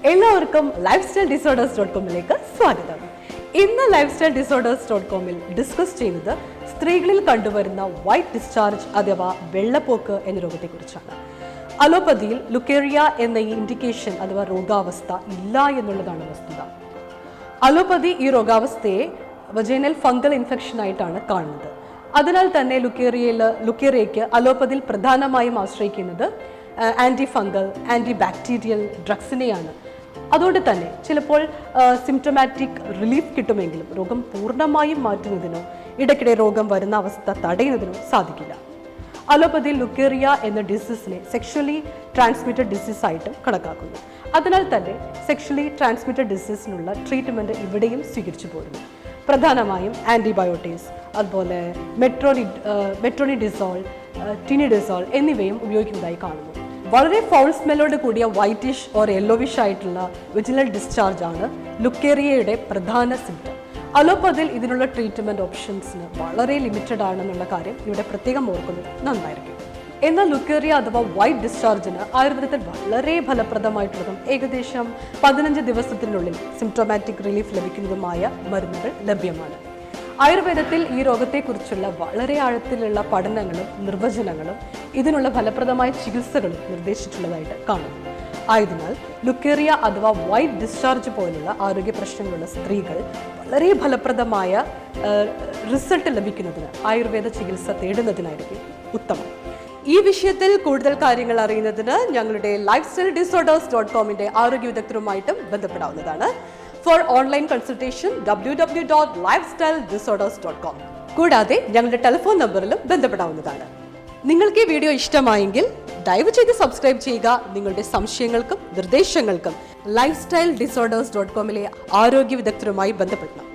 എല്ലാവർക്കും lifestyledisorders.com-ലേക്ക് സ്വാഗതം. ഇന്ന് lifestyledisorders.com-ൽ ഡിസ്കസ് ചെയ്യുന്നത് സ്ത്രീകളിൽ കണ്ടുവരുന്ന വൈറ്റ് ഡിസ്ചാർജ് അഥവാ വെള്ളപ്പോക്ക് എന്ന രോഗത്തെക്കുറിച്ചാണ്. അലോപ്പതിയിൽ ലുക്കേറിയ എന്ന ഈ ഇൻഡിക്കേഷൻ അഥവാ രോഗാവസ്ഥ ഇല്ല എന്നുള്ളതാണ് വസ്തുത. അലോപ്പതി ഈ രോഗാവസ്ഥയെ വജൈനൽ ഫംഗൽ ഇൻഫെക്ഷൻ ആയിട്ടാണ് കാണുന്നത്. അതിനാൽ തന്നെ ലുക്കേറിയയ്ക്ക് അലോപ്പതിയിൽ പ്രധാനമായും ആശ്രയിക്കുന്നത് ആൻറ്റി ഫംഗൽ ആൻറ്റി ബാക്ടീരിയൽ ഡ്രഗ്സിനെയാണ്. അതുകൊണ്ട് തന്നെ ചിലപ്പോൾ സിംറ്റമാറ്റിക് റിലീഫ് കിട്ടുമെങ്കിലും രോഗം പൂർണ്ണമായും മാറ്റുന്നതിനോ ഇടയ്ക്കിടെ രോഗം വരുന്ന അവസ്ഥ തടയുന്നതിനോ സാധിക്കില്ല. അലോപ്പതിയിൽ ലുക്കേറിയ എന്ന ഡിസീസിനെ സെക്ഷലി ട്രാൻസ്മിറ്റഡ് ഡിസീസ് ആയിട്ടും കണക്കാക്കുന്നു. അതിനാൽ തന്നെ സെക്ഷലി ട്രാൻസ്മിറ്റഡ് ഡിസീസിനുള്ള ട്രീറ്റ്മെൻറ്റ് ഇവിടെയും സ്വീകരിച്ചു പോരുന്നു. പ്രധാനമായും ആൻറ്റിബയോട്ടിക്സ്, അതുപോലെ മെട്രോണിഡിസോൾ, ടിനിഡിസോൾ എന്നിവയും ഉപയോഗിക്കുന്നതായി കാണുന്നു. വളരെ ഫൗൾ സ്മെല്ലോട് കൂടിയ വൈറ്റിഷ് ഓർ യെല്ലോവിഷ് ആയിട്ടുള്ള വിജിനൽ ഡിസ്ചാർജ് ആണ് ലുക്കേറിയയുടെ പ്രധാന സിംറ്റം. അലോപ്പതിയിൽ ഇതിനുള്ള ട്രീറ്റ്മെൻറ്റ് ഓപ്ഷൻസിന് വളരെ ലിമിറ്റഡ് ആണെന്നുള്ള കാര്യം ഇവിടെ പ്രത്യേകം ഓർക്കുന്നത് നന്നായിരിക്കും. എന്നാൽ ലുക്കേറിയ അഥവാ വൈറ്റ് ഡിസ്ചാർജിന് ആയുർവേദത്തിൽ വളരെ ഫലപ്രദമായിട്ടുള്ളതും ഏകദേശം 15 ദിവസത്തിനുള്ളിൽ സിംറ്റോമാറ്റിക് റിലീഫ് ലഭിക്കുന്നതുമായ മരുന്നുകൾ ലഭ്യമാണ്. ആയുർവേദത്തിൽ ഈ രോഗത്തെക്കുറിച്ചുള്ള വളരെ ആഴത്തിലുള്ള പഠനങ്ങളും നിർവചനങ്ങളും ഇതിനുള്ള ഫലപ്രദമായ ചികിത്സകളും നിർദ്ദേശിച്ചിട്ടുള്ളതായിട്ട് കാണുന്നു. ആയതിനാൽ ലുക്കേറിയ അഥവാ വൈറ്റ് ഡിസ്ചാർജ് പോലുള്ള ആരോഗ്യ പ്രശ്നങ്ങളുള്ള സ്ത്രീകൾ വളരെ ഫലപ്രദമായ റിസൾട്ട് ലഭിക്കുന്നതിന് ആയുർവേദ ചികിത്സ തേടുന്നതിനായിരിക്കും ഉത്തമം. ഈ വിഷയത്തിൽ കൂടുതൽ കാര്യങ്ങൾ അറിയുന്നതിന് ഞങ്ങളുടെ lifestyledisorders.com-ന്റെ ആരോഗ്യ വിദഗ്ധരുമായിട്ടും ബന്ധപ്പെടാവുന്നതാണ്. For online consultation www.lifestyledisorders.com. കൂടാതെ ഞങ്ങളുടെ ടെലിഫോൺ നമ്പറിലും ബന്ധപ്പെടാവുന്നതാണ്. നിങ്ങൾക്ക് ഈ വീഡിയോ ഇഷ്ടമായെങ്കിൽ ദയവ് ചെയ്ത് സബ്സ്ക്രൈബ് ചെയ്യുക. നിങ്ങളുടെ സംശയങ്ങൾക്കും നിർദ്ദേശങ്ങൾക്കും lifestyledisorders.com-ലെ ആരോഗ്യ വിദഗ്ധരുമായി ബന്ധപ്പെടണം.